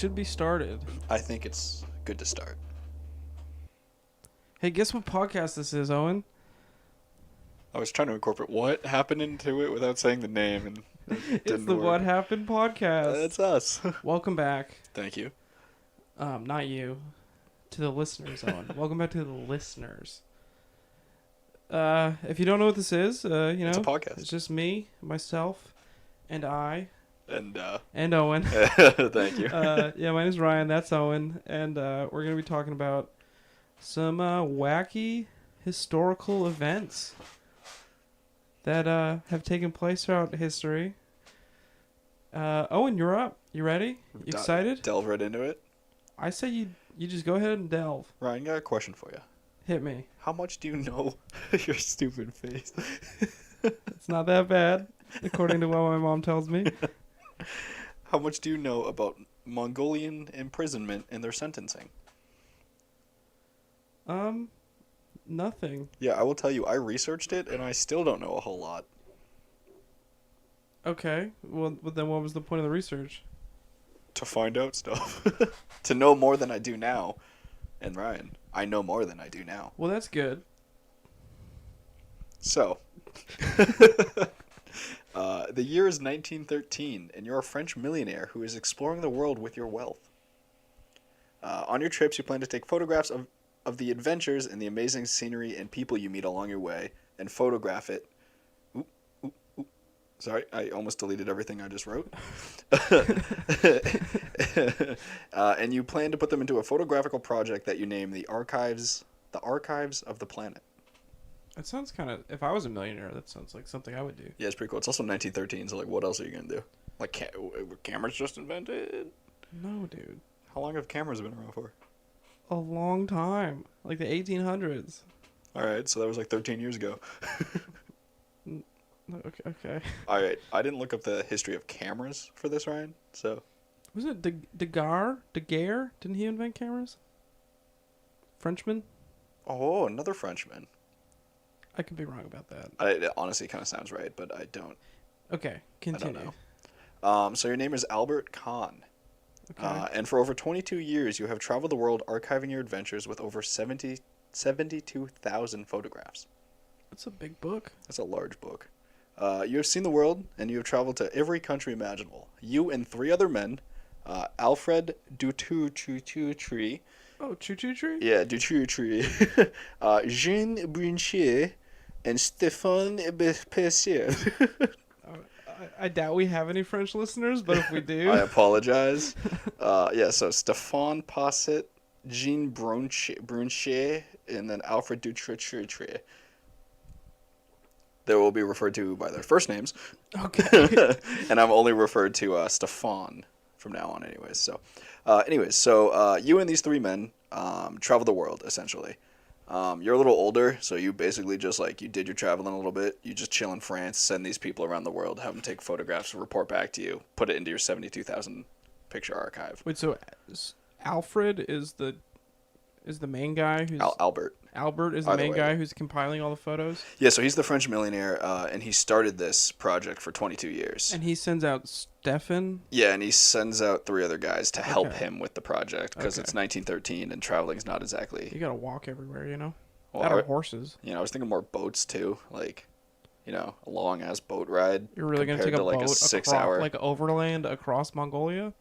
should be started. I think it's good to start. Hey, guess what podcast this is, Owen? I was trying to incorporate what happened into it without saying the name, and it It's didn't the work. What Happened podcast. It's us. Welcome back. Thank you. Not you. To the listeners, Owen. Welcome back to the listeners. If you don't know what this is, It's a podcast. it's just me, myself, and I, And Owen. thank you. Yeah, my name's Ryan. That's Owen, and we're gonna be talking about some wacky historical events that have taken place throughout history. Owen, you're up. You ready? You excited? Delve right into it. I say you just go ahead and delve. Ryan, got a question for you. Hit me. How much do you know? Your stupid face. It's not that bad, according to what my mom tells me. How much do you know about Mongolian imprisonment and their sentencing? Nothing. Yeah, I will tell you, I researched it, and I still don't know a whole lot. Okay. Well, then what was the point of the research? To find out stuff. To know more than I do now. And Ryan, I know more than I do now. Well, that's good. So, the year is 1913, and you're a French millionaire who is exploring the world with your wealth. On your trips, you plan to take photographs of the adventures and the amazing scenery and people you meet along your way, and photograph it. Sorry, I almost deleted everything I just wrote. And you plan to put them into a photographical project that you name the Archives of the Planet. That sounds kind of... If I was a millionaire, that sounds like something I would do. Yeah, it's pretty cool. It's also 1913, so, like, what else are you going to do? Like, were cameras just invented? No, dude. How long have cameras been around for? A long time. Like the 1800s. All right, so that was like 13 years ago. Okay. All right, I didn't look up the history of cameras for this, Ryan, so... Was it Daguerre? Didn't he invent cameras? Frenchman? Oh, another Frenchman. I could be wrong about that. It honestly kind of sounds right, but I don't. Okay, continue. I don't know. So your name is Albert Kahn. Okay. And for over 22 years, you have traveled the world archiving your adventures with over 72,000 photographs. That's a big book. That's a large book. You have seen the world, and you have traveled to every country imaginable. You and three other men, Alfred Dutourtree. Oh, Choo-Choo Tree? Yeah, Dutourtree. Jean Brunchier, and Stéphane Bessier. I doubt we have any French listeners, but if we do... I apologize. So Stéphane Passet, Jean Brunchier, and then Alfred Dutourtree. They will be referred to by their first names. Okay. And I'm only referred to Stéphane from now on anyways. So, you and these three men travel the world, essentially. You're a little older, so you basically just, you did your traveling a little bit. You just chill in France, send these people around the world, have them take photographs, report back to you, put it into your 72,000 picture archive. Wait, so Alfred is the main guy who's... Albert. Albert is the main guy who's compiling all the photos? Yeah, so he's the French millionaire, and he started this project for 22 years. And he sends out Stefan? Yeah, and he sends out three other guys to help him with the project, because Okay. it's 1913, and traveling's not exactly... You gotta walk everywhere, you know? Well, That or horses. I was thinking more boats, too. A long-ass boat ride. You're really gonna take a boat a 6-hour... overland across Mongolia?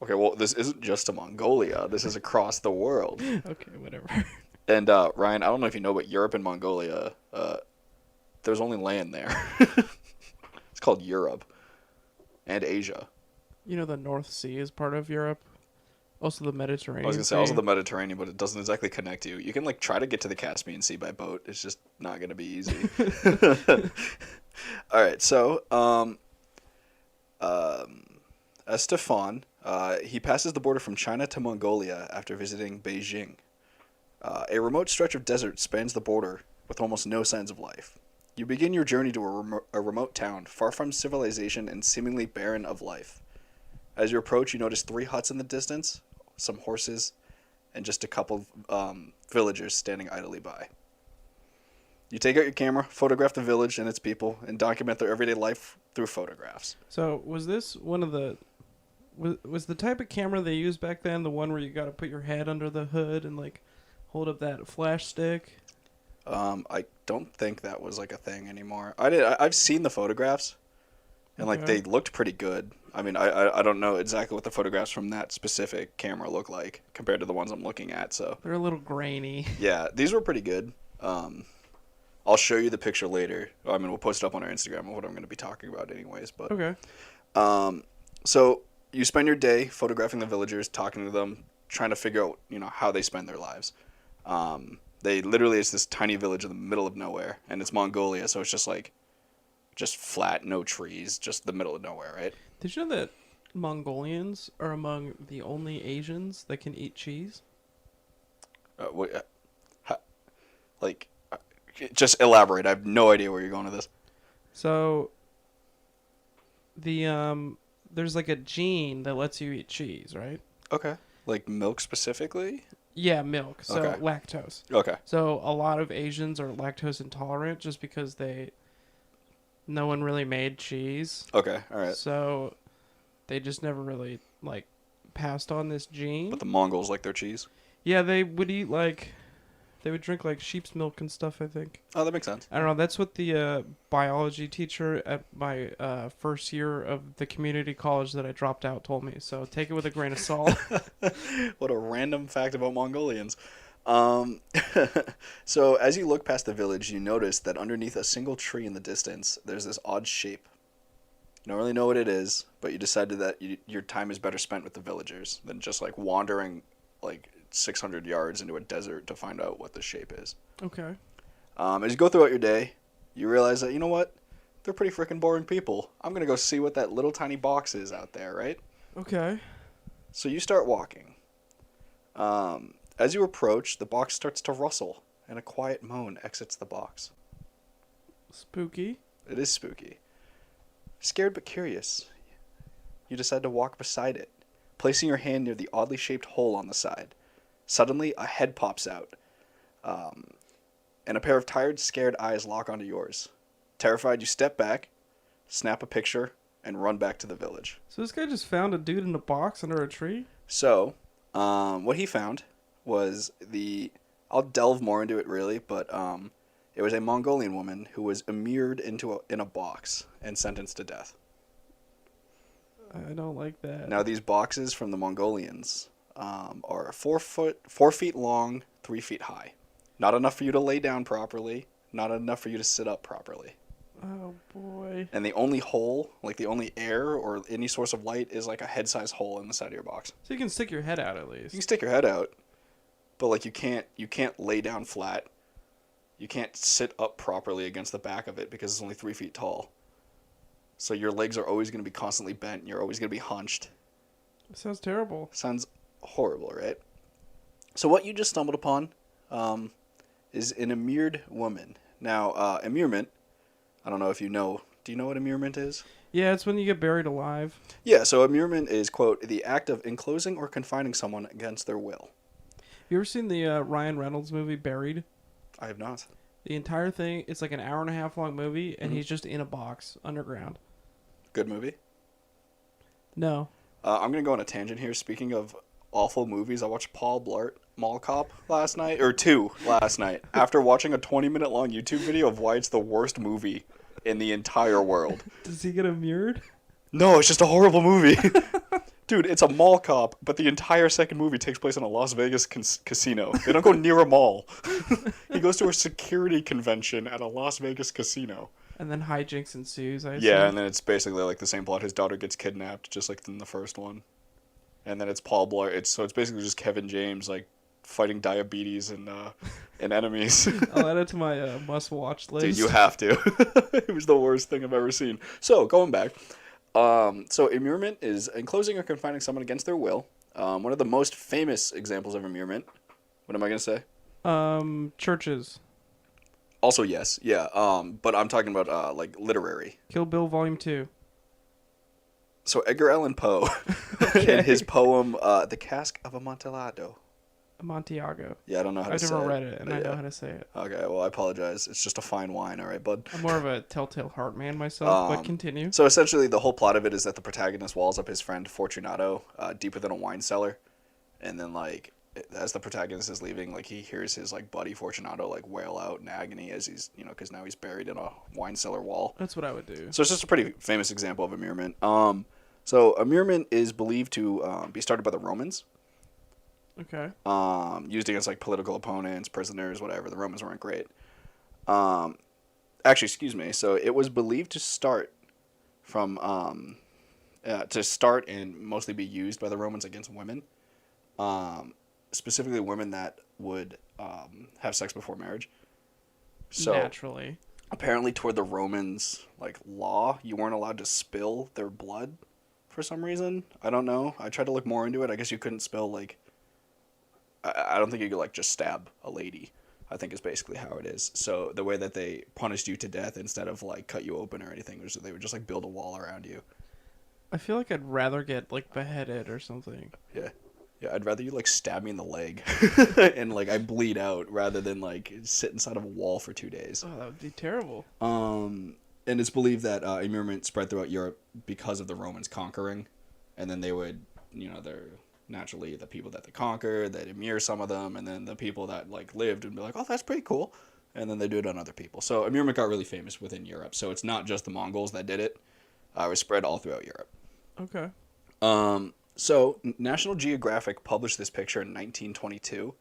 Okay, well, this isn't just to Mongolia. This is across the world. Okay, whatever. And, Ryan, I don't know if you know, but Europe and Mongolia, there's only land there. It's called Europe. And Asia. You know the North Sea is part of Europe? Also the Mediterranean I was going to say Sea. also the Mediterranean, but it doesn't exactly connect you. You can, try to get to the Caspian Sea by boat. It's just not going to be easy. All right, so, Stefan, he passes the border from China to Mongolia after visiting Beijing. A remote stretch of desert spans the border with almost no signs of life. You begin your journey to a remote town, far from civilization and seemingly barren of life. As you approach, you notice 3 huts in the distance, some horses, and just a couple villagers standing idly by. You take out your camera, photograph the village and its people, and document their everyday life through photographs. So was this one of the Was the type of camera they used back then the one where you got to put your head under the hood and like hold up that flash stick? I don't think that was like a thing anymore. I've seen the photographs, and like Okay. they looked pretty good. I mean, I don't know exactly what the photographs from that specific camera look like compared to the ones I'm looking at. So They're a little grainy. yeah, these were pretty good. I'll show you the picture later. I mean, we'll post it up on our Instagram of what I'm going to be talking about anyways. But Okay. so you spend your day photographing the villagers, talking to them, trying to figure out how they spend their lives. They literally, it's this tiny village in the middle of nowhere, and it's Mongolia, so it's just flat, no trees, just the middle of nowhere, right? Did you know that Mongolians are among the only Asians that can eat cheese? What, like, just elaborate. I have no idea where you're going with this. So there's like a gene that lets you eat cheese, right? Okay. Like milk specifically? Yeah, milk. So Okay. lactose. Okay. So a lot of Asians are lactose intolerant just because no one really made cheese. Okay. All right. So they just never really like passed on this gene. But the Mongols like their cheese. Yeah, they would drink like sheep's milk and stuff, I think. Oh, that makes sense. I don't know. That's what the biology teacher at my first year of the community college that I dropped out told me. So take it with a grain of salt. What a random fact about Mongolians. So as you look past the village, you notice that underneath a single tree in the distance, there's this odd shape. You don't really know what it is, but you decided that your time is better spent with the villagers than just like wandering like 600 yards into a desert to find out what the shape is. Okay. As you go throughout your day, you realize that, you know what? They're pretty freaking boring people. I'm going to go see what that little tiny box is out there, right? Okay. So you start walking. As you approach, the box starts to rustle, and a quiet moan exits the box. Spooky. It is spooky. Scared but curious, you decide to walk beside it, placing your hand near the oddly shaped hole on the side. Suddenly, a head pops out, and a pair of tired, scared eyes lock onto yours. Terrified, you step back, snap a picture, and run back to the village. So this guy just found a dude in a box under a tree? So, what he found was I'll delve more into it really, but it was a Mongolian woman who was immured in a box and sentenced to death. I don't like that. Now these boxes from the Mongolians are 4 feet long, 3 feet high. Not enough for you to lay down properly, not enough for you to sit up properly. Oh boy. And the only hole, like the only air or any source of light, is like a head-sized hole in the side of your box. So you can stick your head out at You least. can stick your head out, but like you can't lay down flat. You can't sit up properly against the back of it because it's only 3 feet tall. So your legs are always going to be constantly bent. You're always going to be hunched. Sounds terrible. Sounds horrible, right? So what you just stumbled upon is an immured woman. Now, immurement, I don't know if you know. Do you know what immurement is? Yeah, it's when you get buried alive. Yeah, so immurement is, quote, the act of enclosing or confining someone against their will. You ever seen the Ryan Reynolds movie Buried? I have not. The entire thing, it's like an hour and a half long movie, and he's just in a box underground. Good movie. No. I'm going to go on a tangent here. Speaking of awful movies, I watched Paul Blart Mall Cop last night, after watching a 20-minute long YouTube video of why it's the worst movie in the entire world. Does he get immured? No, it's just a horrible movie. Dude, it's a mall cop, but the entire second movie takes place in a Las Vegas casino. They don't go near a mall. He goes to a security convention at a Las Vegas casino. And then hijinks ensues, I Yeah, assume. and then it's basically like the same plot. His daughter gets kidnapped, just like in the first one. And then it's Paul Blart. It's basically just Kevin James, like, fighting diabetes and enemies. I'll add it to my must-watch list. Dude, you have to. It was the worst thing I've ever seen. So, going back. So immurement is enclosing or confining someone against their will. One of the most famous examples of immurement. What am I going to say? Churches. Also, yes. Yeah. But I'm talking about, like, literary. Kill Bill Volume 2. So Edgar Allan Poe, in his poem, The Cask of Amontillado. Amontillado. Yeah, I don't know how to I've say it. never read it, and but I know yeah. how to say it. Okay, well, I apologize. It's just a fine wine, all right, bud. I'm more of a telltale heart man myself, but continue. So essentially, the whole plot of it is that the protagonist walls up his friend Fortunato deep within a wine cellar, and then like as the protagonist is leaving, like he hears his like buddy Fortunato like wail out in agony as he's because now he's buried in a wine cellar wall. That's what I would do. So it's just a pretty famous example of immurement. So immurement is believed to be started by the Romans. Okay. Used against like political opponents, prisoners, whatever. The Romans weren't great. Actually, excuse me. So it was believed to start from and mostly be used by the Romans against women, specifically women that would have sex before marriage. So naturally, apparently, toward the Romans' like law, you weren't allowed to spill their blood for some reason. I don't know. I tried to look more into it. I guess you couldn't spill like. I don't think you could like just stab a lady. I think is basically how it is. So the way that they punished you to death instead of like cut you open or anything was they would just like build a wall around you. I feel like I'd rather get like beheaded or something. Yeah. Yeah, I'd rather you like stab me in the leg and like I bleed out rather than like sit inside of a wall for 2 days. Oh, that would be terrible. And it's believed that immurement spread throughout Europe because of the Romans conquering, and then they would, they're naturally the people that they conquer, they'd immure some of them, and then the people that like lived would be like, oh, that's pretty cool, and then they do it on other people. So immurement got really famous within Europe. So it's not just the Mongols that did it; it was spread all throughout Europe. Okay. So National Geographic published this picture in 1922.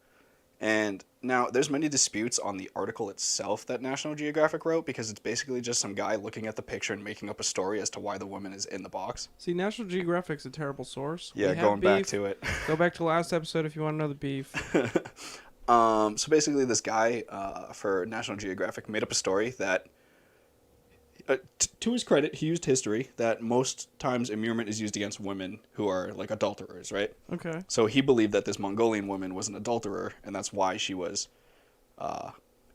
And now there's many disputes on the article itself that National Geographic wrote because it's basically just some guy looking at the picture and making up a story as to why the woman is in the box. See, National Geographic's a terrible source. Yeah, going back to it. Go back to last episode if you want to know the beef. So basically this guy for National Geographic made up a story that, to his credit, he used history, that most times immurement is used against women who are like adulterers, right? Okay. So he believed that this Mongolian woman was an adulterer, and that's why she was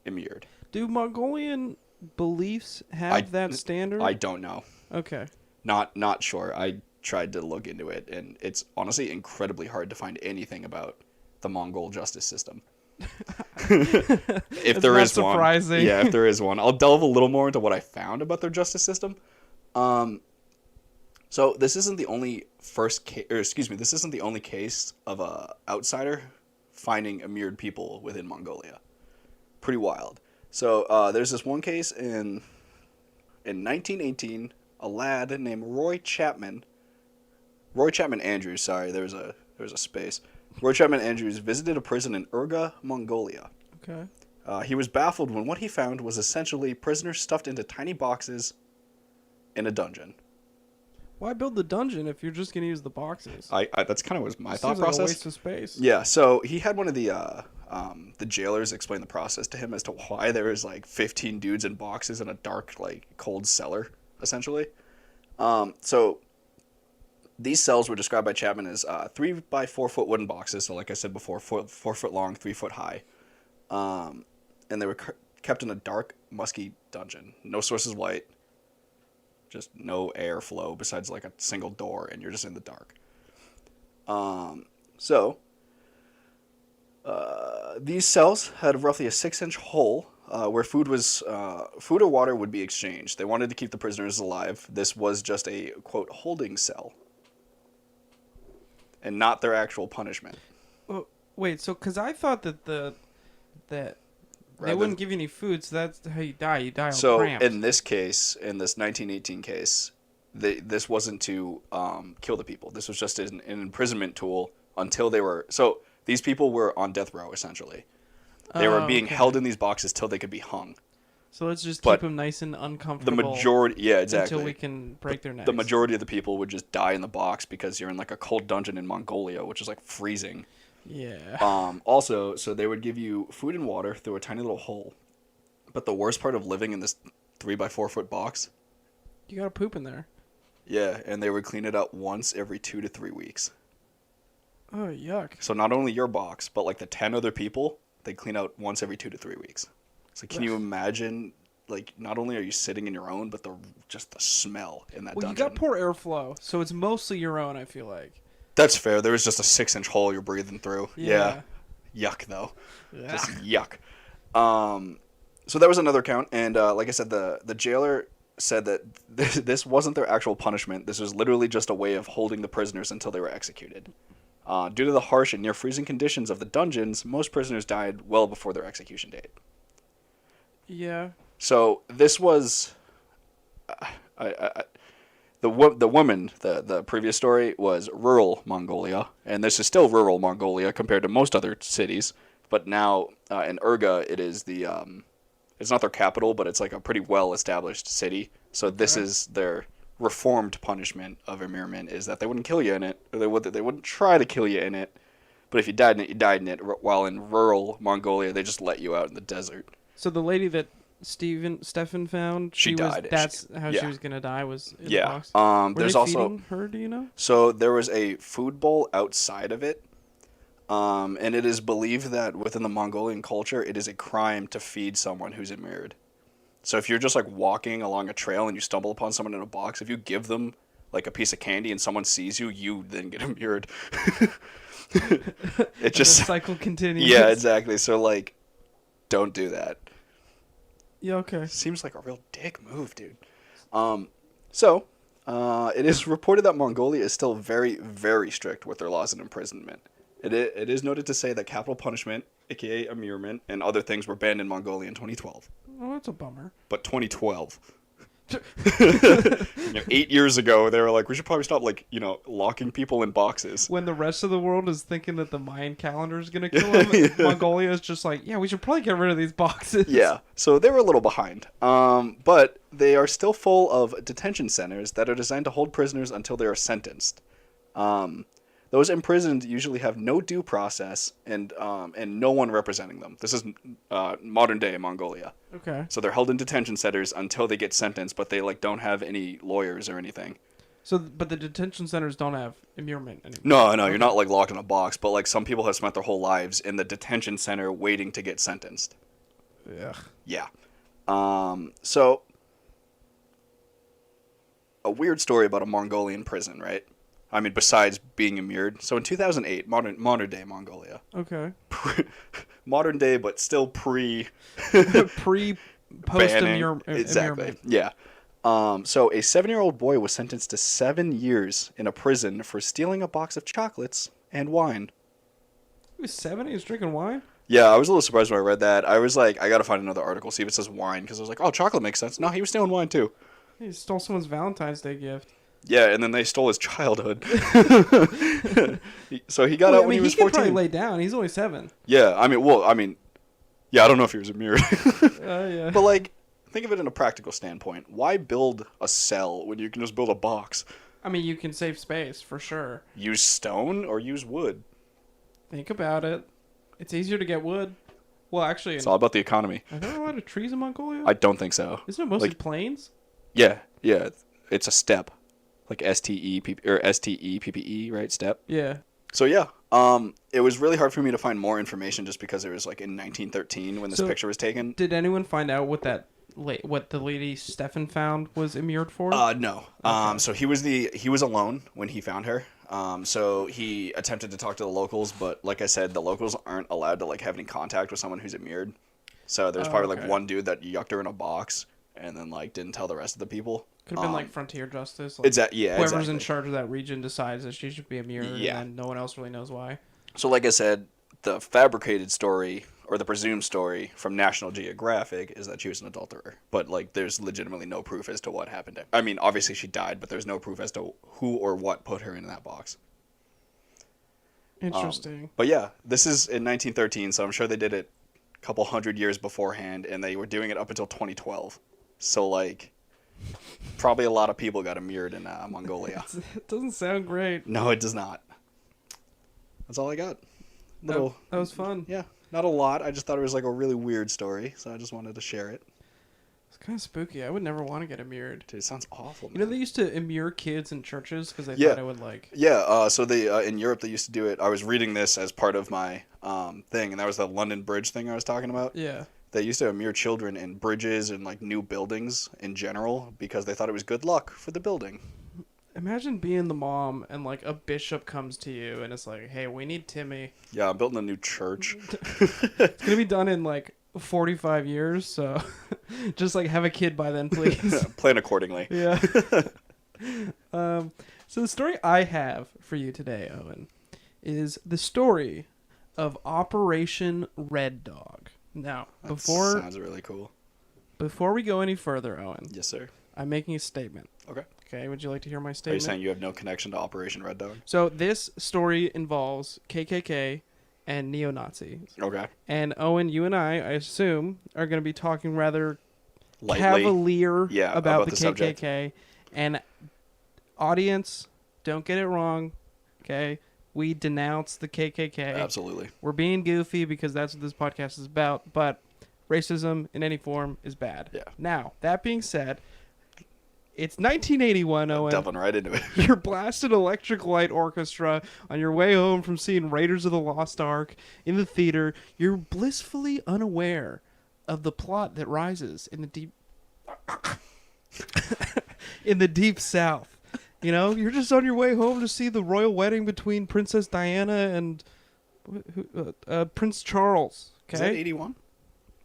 immured. Do Mongolian beliefs have that standard? I don't know. Okay. Not sure. I tried to look into it, and it's honestly incredibly hard to find anything about the Mongol justice system. If there is surprising. One. Yeah, if there is one. I'll delve a little more into what I found about their justice system. So this isn't the only this isn't the only case of a outsider finding immured people within Mongolia. Pretty wild. So there's this one case in 1918, a lad named Roy Chapman Andrews, sorry, there was a space. Roy Chapman Andrews visited a prison in Urga, Mongolia. Okay. He was baffled when what he found was essentially prisoners stuffed into tiny boxes in a dungeon. Why build the dungeon if you're just going to use the boxes? That's kind of was my thought Seems process. like a waste of space. Yeah, so he had one of the jailers explain the process to him as to why there was like 15 dudes in boxes in a dark, like cold cellar, essentially. So these cells were described by Chapman as 3 by 4 foot wooden boxes. So like I said before, 4 foot long, 3 foot high. And they were kept in a dark, musky dungeon. No sources of light. Just no airflow besides like a single door, and you're just in the dark. These cells had roughly a 6-inch hole where food or water would be exchanged. They wanted to keep the prisoners alive. This was just a, quote, holding cell, and not their actual punishment. Oh, wait, so because I thought that they wouldn't give you any food, so that's how you die. You die all cramped. So in this case, in this 1918 case, this wasn't to kill the people. This was just an imprisonment tool until they were... So these people were on death row, essentially. They were being held in these boxes till they could be hung. So let's just keep them nice and uncomfortable. The majority... Yeah, exactly. Until we can break their necks. The majority of the people would just die in the box because you're in like a cold dungeon in Mongolia, which is like freezing. Yeah. Also, so they would give you food and water through a tiny little hole. But the worst part of living in this 3 by 4 foot box... You gotta poop in there. Yeah, and they would clean it up once every 2 to 3 weeks. Oh, yuck. So not only your box, but like the 10 other people, they clean out once every 2 to 3 weeks. So can you imagine, like, not only are you sitting in your own, but just the smell in that dungeon. You got poor airflow, so it's mostly your own, I feel like. That's fair. There was just a 6-inch hole you're breathing through. Yeah. Yuck, though. Yeah. Just yuck. So that was another count, and like I said, the jailer said that this wasn't their actual punishment. This was literally just a way of holding the prisoners until they were executed. Due to the harsh and near-freezing conditions of the dungeons, most prisoners died well before their execution date. Yeah. So this was... The woman, the previous story, was rural Mongolia, and this is still rural Mongolia compared to most other cities. But now in Urga, it is the it's not their capital, but it's like a pretty well-established city. So this is their reformed punishment of immurement, is that they wouldn't kill you in it, or they wouldn't try to kill you in it. But if you died in it, you died in it. While in rural Mongolia, they just let you out in the desert. So the lady that Stefan found, She died. That's how she Yeah. was gonna die. Was in the Yeah. box. Were There's they also feeding her? Do you know? so there was a food bowl outside of it. And it is believed that within the Mongolian culture, it is a crime to feed someone who's immured. So if you're just like walking along a trail and you stumble upon someone in a box, if you give them like a piece of candy and someone sees you, you then get immured. It just the cycle continues. yeah, exactly. So like, don't do that. Yeah. Okay. Seems like a real dick move, dude. It is reported that Mongolia is still very, very strict with their laws of imprisonment. It is noted to say that capital punishment, aka immurement, and other things were banned in Mongolia in 2012. Oh, that's a bummer. But 2012. 8 years ago, they were like, we should probably stop, locking people in boxes. When the rest of the world is thinking that the Mayan calendar is gonna kill them, Yeah. Mongolia is just like, yeah, we should probably get rid of these boxes. Yeah, so they were a little behind. But they are still full of detention centers that are designed to hold prisoners until they are sentenced. Those imprisoned usually have no due process and no one representing them. This is modern day Mongolia. Okay. So they're held in detention centers until they get sentenced, but they don't have any lawyers or anything. So, but the detention centers don't have immurement anymore. No, Okay. you're not locked in a box, but some people have spent their whole lives in the detention center waiting to get sentenced. Ugh. Yeah. So a weird story about a Mongolian prison, right? I mean, besides being immured. So in 2008, modern day Mongolia. Okay. Modern day, but still post Immurement. Exactly. Yeah. So a 7-year-old boy was sentenced to 7 years in a prison for stealing a box of chocolates and wine. He was 7. He was drinking wine. Yeah, I was a little surprised when I read that. I was like, I gotta find another article, see if it says wine, because I was like, oh, chocolate makes sense. No, he was stealing wine too. He stole someone's Valentine's Day gift. Yeah, and then they stole his childhood. So he got out when he was 14. He could probably lay down. He's only 7. Yeah, I mean, yeah, I don't know if he was immured. Yeah. But think of it in a practical standpoint. Why build a cell when you can just build a box? I mean, you can save space for sure. Use stone or use wood. Think about it. It's easier to get wood. Well, actually, It's all about the economy. are there a lot of trees in Mongolia? I don't think so. Isn't it mostly plains? Yeah, it's a steppe. Like STEPPE, right? Step. Yeah. So yeah, it was really hard for me to find more information just because it was in 1913 when this picture was taken. Did anyone find out what the lady Stefan found was immured for? No. Okay. So he was alone when he found her. So he attempted to talk to the locals, but like I said, the locals aren't allowed to have any contact with someone who's immured. So there's probably one dude that yucked her in a box and then didn't tell the rest of the people. Could have been frontier justice. Whoever's in charge of that region decides that she should be immured, Yeah. and no one else really knows why. So like I said, the fabricated story or the presumed story from National Geographic is that she was an adulterer. But there's legitimately no proof as to what happened. I mean, obviously she died, but there's no proof as to who or what put her in that box. Interesting. But yeah, this is in 1913, so I'm sure they did it a couple hundred years beforehand, and they were doing it up until 2012. So probably a lot of people got immured in Mongolia. It doesn't sound great. No, it does not. That's all I got. That was fun. Yeah, not a lot. I just thought it was a really weird story, so I just wanted to share it. It's kind of spooky. I would never want to get immured. Dude, it sounds awful, man. You know, they used to immure kids in churches because they Yeah. thought it would Yeah, so they in Europe they used to do it. I was reading this as part of my thing, and that was the London Bridge thing I was talking about. Yeah. They used to immure children in bridges and new buildings in general because they thought it was good luck for the building. Imagine being the mom and like a bishop comes to you and it's like, hey, we need Timmy. Yeah, I'm building a new church. It's gonna be done in like 45 years, so just like have a kid by then, please. Plan accordingly. Yeah. So the story I have for you today, Owen, is the story of Operation Red Dog. Now, That sounds really cool. before we go any further, Owen, Yes, sir. I'm making a statement. Okay. Okay, would you like to hear my Are you statement? saying you have no connection to Operation Red Dog? So this story involves KKK and neo-Nazis. Okay. And Owen, you and I assume, are going to be talking rather Lightly. cavalier Yeah, about the KKK. subject. And audience, don't get it wrong, okay? We denounce the KKK. Absolutely. We're being goofy because that's what this podcast is about, but racism in any form is bad. Yeah. Now, that being said, it's 1981, Owen. Delving right into it. You're blasting Electric Light Orchestra on your way home from seeing Raiders of the Lost Ark in the theater. You're blissfully unaware of the plot that rises in the deep in the deep south. You know, you're just on your way home to see the royal wedding between Princess Diana and Prince Charles. Okay, Is that 81?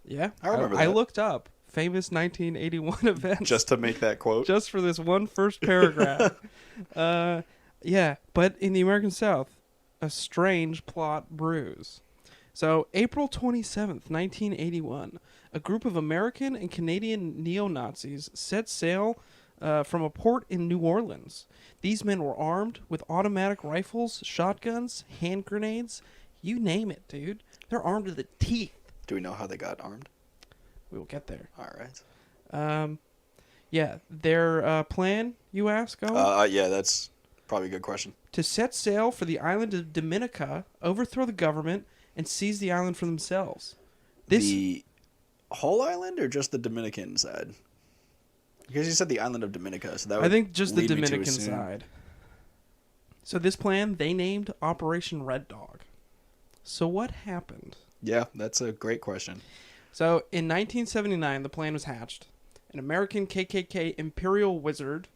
yeah, I remember I that. looked up famous 1981 events Just to make that quote? just for this one first paragraph. Yeah, but in the American South, a strange plot brews. So, April 27th, 1981, a group of American and Canadian neo-Nazis set sail from a port in New Orleans. These men were armed with automatic rifles, shotguns, hand grenades, you name it, dude. They're armed to the teeth. Do we know how they got armed? We will get there. All right. Yeah, their plan, you ask, Owen? Yeah, that's probably a good question. To set sail for the island of Dominica, overthrow the government, and seize the island for themselves. The whole island or just the Dominican side? Because you said the island of Dominica, so that would I think just the lead me to Dominican assume- side. So this plan, they named Operation Red Dog. So what happened? Yeah, that's a great question. So in 1979, the plan was hatched. An American KKK imperial wizard,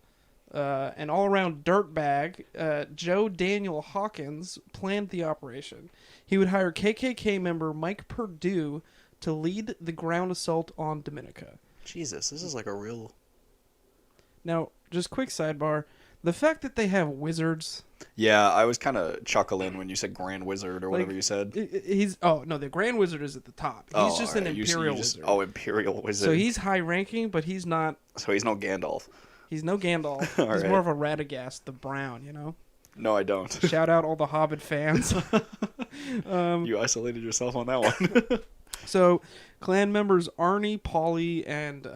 an all-around dirtbag, Joe Daniel Hawkins, planned the operation. He would hire KKK member Mike Perdue to lead the ground assault on Dominica. Jesus, this is like a real... Now, just quick sidebar, the fact that they have wizards... Yeah, I was kind of chuckling when you said Grand Wizard or whatever Like, you said. He's the Grand Wizard is at the top. He's just an alright, Imperial Wizard. Oh, Imperial Wizard. So he's high ranking, but he's not. So he's no Gandalf. He's no Gandalf. He's Alright. more of a Radagast, the Brown. You know. No, I don't. Shout out all the Hobbit fans. You isolated yourself on that one. So, clan members Arnie, Paulie, and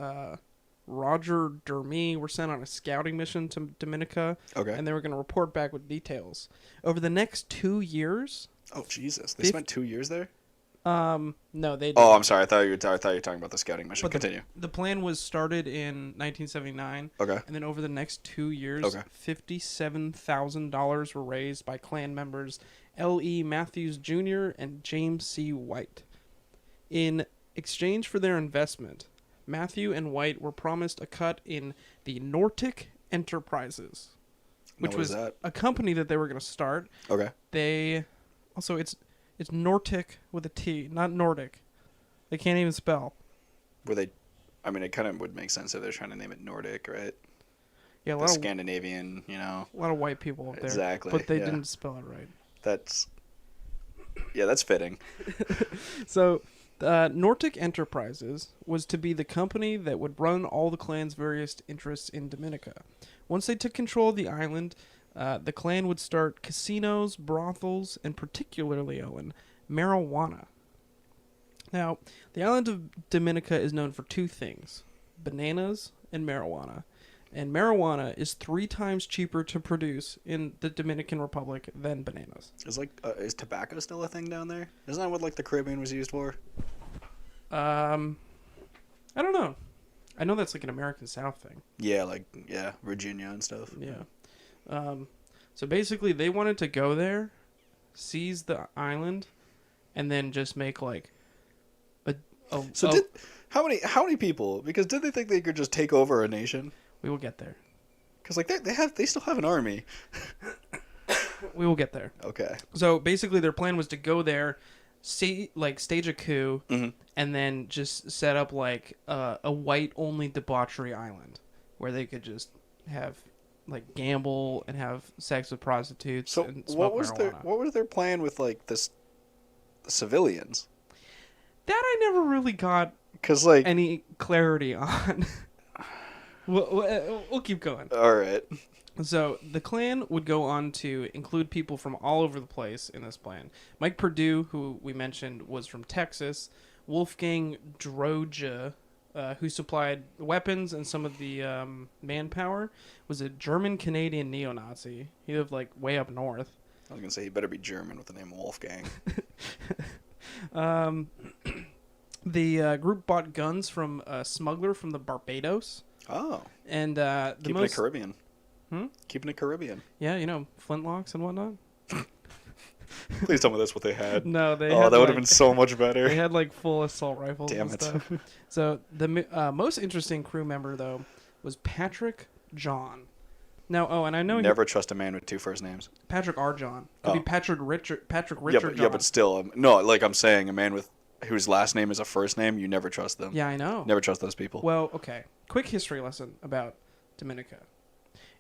Roger Dermy were sent on a scouting mission to Dominica, Okay. and they were going to report back with details. Over the next 2 years, Oh, Jesus. They spent 2 years there? no, they. Oh, I'm sorry. I thought you were talking about the scouting mission. But Continue. The plan was started in 1979. Okay. And then over the next 2 years, Okay. $57,000 were raised by Klan members L.E. Matthews Jr. and James C. White. In exchange for their investment, Matthew and White were promised a cut in the Nordic Enterprises, which What is was that? a company that they were going to start. Okay. They also it's Nordic with a T, not Nordic. They can't even spell. Were they... I mean, it kind of would make sense if they're trying to name it Nordic, right? Yeah, a The lot of Scandinavian, you know. a lot of white people up there. Exactly, But they yeah. didn't spell it right. That's... Yeah, that's fitting. So, Nordic Enterprises was to be the company that would run all the clan's various interests in Dominica. Once they took control of the island, the clan would start casinos, brothels, and particularly, Owen, marijuana. Now, the island of Dominica is known for two things, bananas and marijuana. And marijuana is 3 times cheaper to produce in the Dominican Republic than bananas. Is tobacco still a thing down there? Isn't that what like the Caribbean was used for? I don't know. I know that's like an American South thing. Yeah, Virginia and stuff. Yeah. So basically, they wanted to go there, seize the island, and then just make like How many people? Because did they think they could just take over a nation? we will get there. Because like they still have an army. We will get there. Okay. So basically, their plan was to go there, stage a coup, Mm-hmm. and then just set up like a white-only debauchery island where they could just have like gamble and have sex with prostitutes So and smoke what was their plan with like the civilians? That I never really got Because like any clarity on. We'll keep going. all right. So the Klan would go on to include people from all over the place in this plan. Mike Perdue, who we mentioned, was from Texas. Wolfgang Droge, who supplied weapons and some of the manpower, was a German-Canadian neo-Nazi. He lived like way up north. I was gonna say he better be German with the name Wolfgang. The group bought guns from a smuggler from the Barbados. Oh. And Keeping it Caribbean. Hmm? Keeping it Caribbean. Yeah, flintlocks and whatnot. Please tell me that's what they had. No, they. Oh, had, that would have been so much better. They had like full assault rifles. Damn and it. Stuff. So the most interesting crew member though was Patrick John. Now, and I know Never trust a man with two first names. Patrick R. John. Could be Patrick Richard. Yeah, but still, no. Like I'm saying, a man with whose last name is a first name, you never trust them. Yeah, I know. Never trust those people. Well, okay. Quick history lesson about Dominica.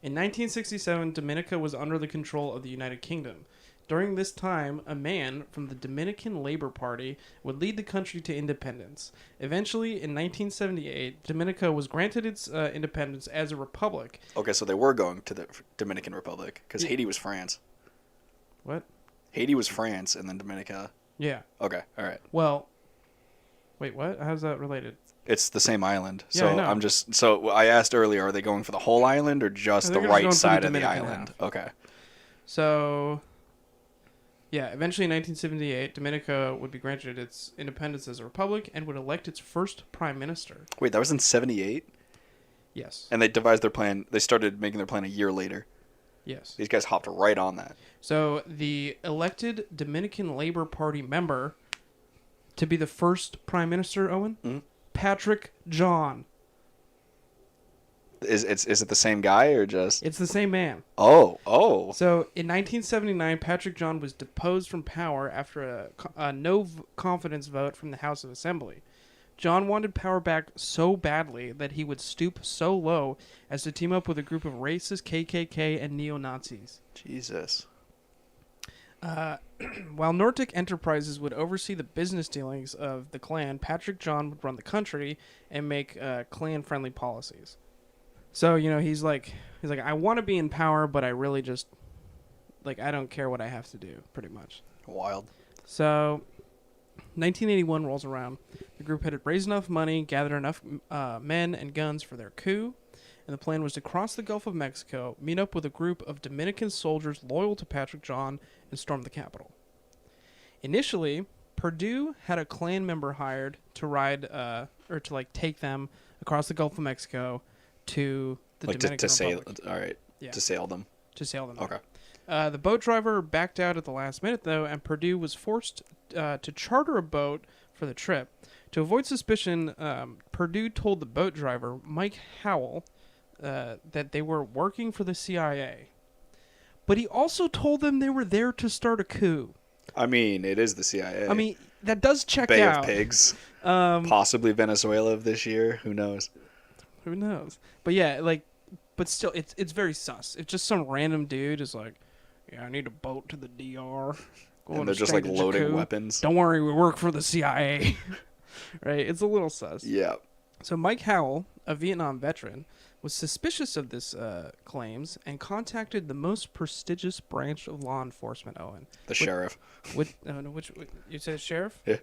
In 1967, Dominica was under the control of the United Kingdom. During this time, a man from the Dominican Labor Party would lead the country to independence. Eventually, in 1978, Dominica was granted its independence as a republic. Okay, so they were going to the Dominican Republic because Haiti was France. What? Haiti was France, and then Dominica. Yeah. Okay, all right. Well, wait, what? How's that related? It's the same island. Yeah, So I know. I asked earlier, are they going for the whole island or just the right side of the Dominican island? half. Okay. So, yeah, eventually in 1978, Dominica would be granted its independence as a republic and would elect its first prime minister. Wait, that was in 78? Yes. And they devised their plan. They started making their plan a year later. Yes. These guys hopped right on that. So the elected Dominican Labor Party member to be the first prime minister, Owen? Mm-hmm. Patrick John. Is it the same guy or just? It's the same man. Oh. So in 1979, Patrick John was deposed from power after a no-confidence vote from the House of Assembly. John wanted power back so badly that he would stoop so low as to team up with a group of racist KKK and neo-Nazis. Jesus. While Nordic Enterprises would oversee the business dealings of the Klan, Patrick John would run the country and make Klan-friendly policies. So, he's like, I want to be in power, but I really just, I don't care what I have to do, pretty much. Wild. So, 1981 rolls around. The group had raised enough money, gathered enough men and guns for their coup, and the plan was to cross the Gulf of Mexico, meet up with a group of Dominican soldiers loyal to Patrick John, and storm the capital. Initially, Perdue had a Klan member hired to ride, or to take them across the Gulf of Mexico to the Dominican Republic. All right. Yeah. To sail them. To sail them. Okay. The boat driver backed out at the last minute, though, and Perdue was forced to charter a boat for the trip. To avoid suspicion, Perdue told the boat driver, Mike Howell, that they were working for the CIA. But he also told them they were there to start a coup. I mean, it is the CIA. I mean, that does check Bay out. of Pigs. Possibly Venezuela of this year. Who knows? Who knows? But yeah, but still, it's very sus. If just some random dude is like, yeah, I need a boat to the DR. And they're just loading weapons. Don't worry, we work for the CIA. Right? It's a little sus. Yeah. So Mike Howell, a Vietnam veteran, was suspicious of this claims and contacted the most prestigious branch of law enforcement, Owen. Sheriff. Which you said sheriff? Yeah.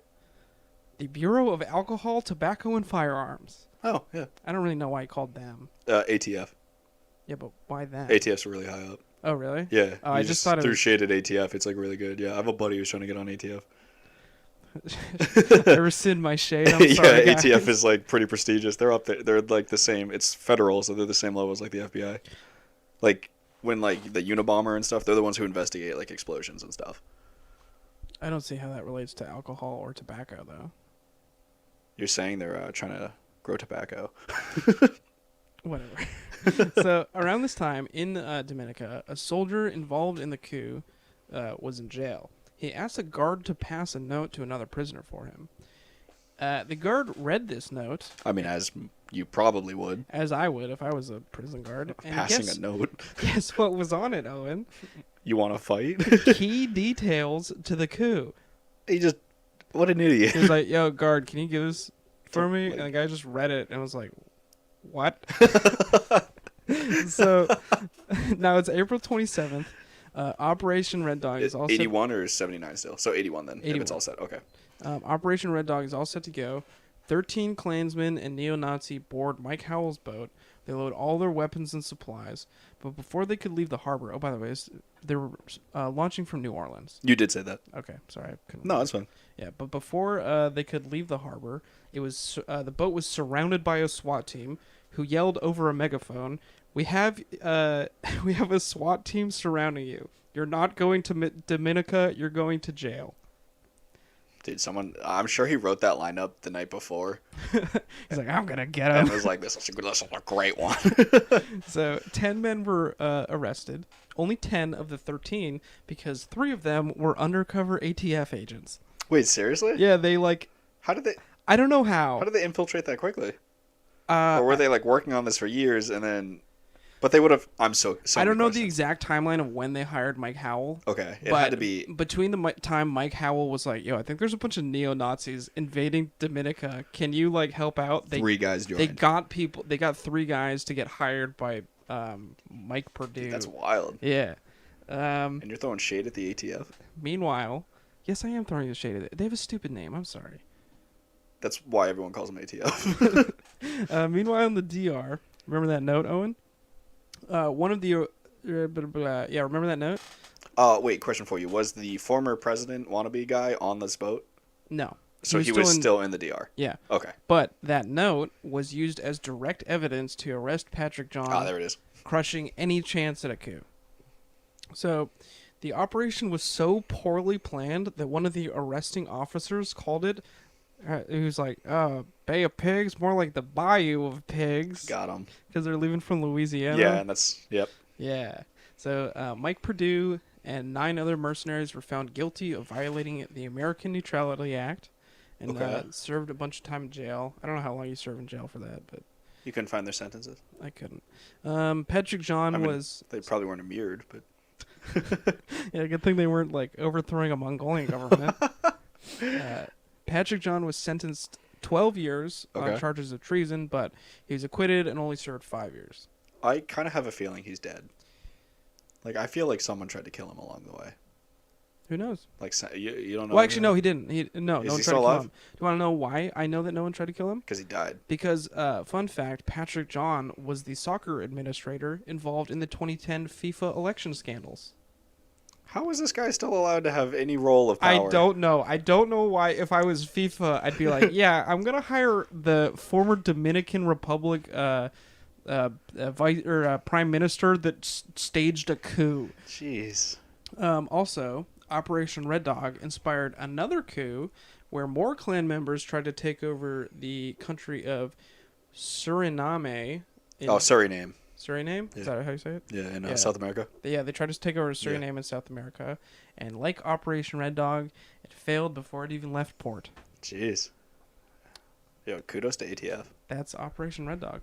The Bureau of Alcohol, Tobacco, and Firearms. Oh, yeah. I don't really know why he called them. ATF. Yeah, but why that? ATF's really high up. Oh, really? Yeah. I just thought it was... shade at ATF. It's really good. Yeah, I have a buddy who's trying to get on ATF. I rescind my shade. I'm sorry, yeah, guys. ATF is pretty prestigious. They're up there. They're the same. It's federal, so they're the same level as the FBI. When the Unabomber and stuff, they're the ones who investigate explosions and stuff. I don't see how that relates to alcohol or tobacco, though. You're saying they're trying to grow tobacco. Whatever. So around this time in Dominica, a soldier involved in the coup was in jail. He asked a guard to pass a note to another prisoner for him. The guard read this note. I mean, as you probably would. As I would if I was a prison guard. And Passing a note. Guess what was on it, Owen? You want to fight? Key details to the coup. What an idiot. He was like, yo, guard, can you give this for me? And the guy just read it and was like, what? So now it's April 27th. Operation Red Dog is all 81 or 79 still? So 81 then, 81. if it's all set. Okay. Operation Red Dog is all set to go. 13 Klansmen and neo-Nazi board Mike Howell's boat. They load all their weapons and supplies. But before they could leave the harbor... Oh, by the way, they were launching from New Orleans. You did say that. Okay, sorry. I couldn't. No, that's fine. Yeah, but before they could leave the harbor, it was the boat was surrounded by a SWAT team who yelled over a megaphone, "We have a SWAT team surrounding you. You're not going to Dominica. You're going to jail." Dude, I'm sure he wrote that line up the night before. He's like, "I'm gonna get him." And was like, this is a great one. So 10 men were arrested. Only 10 of the 13, because 3 of them were undercover ATF agents. Wait, seriously? Yeah, they How did they? I don't know how. How did they infiltrate that quickly? Or were they working on this for years and then? But they would have. I'm so. I don't know questions. the exact timeline of when they hired Mike Howell. Okay, it but had to be between the time Mike Howell was like, "Yo, I think there's a bunch of neo-Nazis invading Dominica. Can you help out?" 3 guys joined. They got people. They got 3 guys to get hired by Mike Perdue. That's wild. Yeah. And you're throwing shade at the ATF. Meanwhile, yes, I am throwing the shade at it. They have a stupid name. I'm sorry. That's why everyone calls them ATF. Meanwhile, in the DR, remember that note, Owen? One of the yeah, remember that note? Wait, question for you: was the former president wannabe guy on this boat? No. So he was still in the DR. Yeah. Okay. But that note was used as direct evidence to arrest Patrick John. Ah, there it is. Crushing any chance at a coup. So, the operation was so poorly planned that one of the arresting officers called it. He was like, Bay of Pigs, more like the Bayou of Pigs. Got him. Because they're leaving from Louisiana. Yeah, and yep. Yeah. So, Mike Perdue and 9 other mercenaries were found guilty of violating the American Neutrality Act and served a bunch of time in jail. I don't know how long you serve in jail for that, but... You couldn't find their sentences? I couldn't. Patrick John was... They probably weren't mirrored, but... Yeah, good thing they weren't, overthrowing a Mongolian government. Patrick John was sentenced 12 years on charges of treason, but he was acquitted and only served 5 years. I kind of have a feeling he's dead. I feel like someone tried to kill him along the way. Who knows? You don't know? Well, actually, no, he didn't. No one tried to kill him. Do you want to know why I know that no one tried to kill him? Because he died. Because, fun fact, Patrick John was the soccer administrator involved in the 2010 FIFA election scandals. How is this guy still allowed to have any role of power? I don't know. I don't know why. If I was FIFA, I'd be like, yeah, I'm gonna hire the former Dominican Republic prime minister that staged a coup. Jeez. Also, Operation Red Dog inspired another coup where more clan members tried to take over the country of Suriname. Suriname. Suriname? Yeah. Is that how you say it? Yeah, in South America. Yeah, they tried to take over Suriname in South America. And like Operation Red Dog, it failed before it even left port. Jeez. Yo, kudos to ATF. That's Operation Red Dog.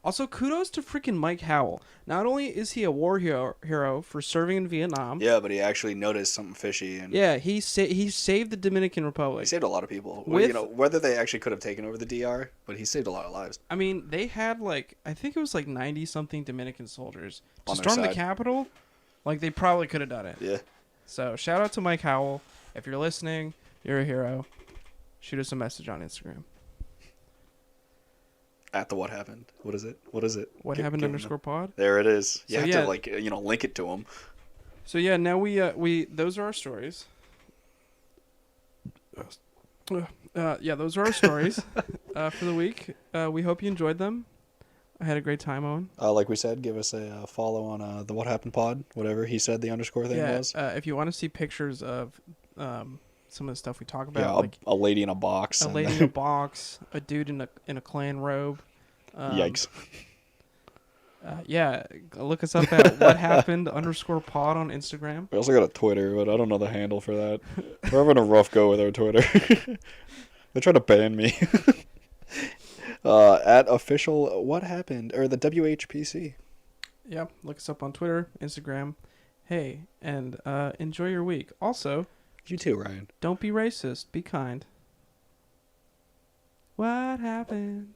Also, kudos to freaking Mike Howell. Not only is he a war hero for serving in Vietnam. Yeah, but he actually noticed something fishy. And yeah, he saved the Dominican Republic. He saved a lot of people. Whether they actually could have taken over the DR, but he saved a lot of lives. I mean, they had I think it was 90-something Dominican soldiers. To On their storm the side. Capitol, they probably could have done it. Yeah. So, shout out to Mike Howell. If you're listening, you're a hero. Shoot us a message on Instagram. At the What Happened. What is it? What happened _pod? There it is. You So, have to link it to him. So yeah, now we those are our stories. Those are our stories for the week. We hope you enjoyed them. I had a great time, Owen. Like we said, give us a follow on the What Happened pod, whatever he said the _thing was. If you want to see pictures of some of the stuff we talk about, like a lady in a box, a lady in a box, a dude in a clan robe. Yikes! Yeah, look us up at what happened _pod on Instagram. We also got a Twitter, but I don't know the handle for that. We're having a rough go with our Twitter. They're trying to ban me. At official what happened or the WHPC. Yeah, look us up on Twitter, Instagram. Hey, and enjoy your week. Also, You too, Ryan. don't be racist. Be kind. What happened?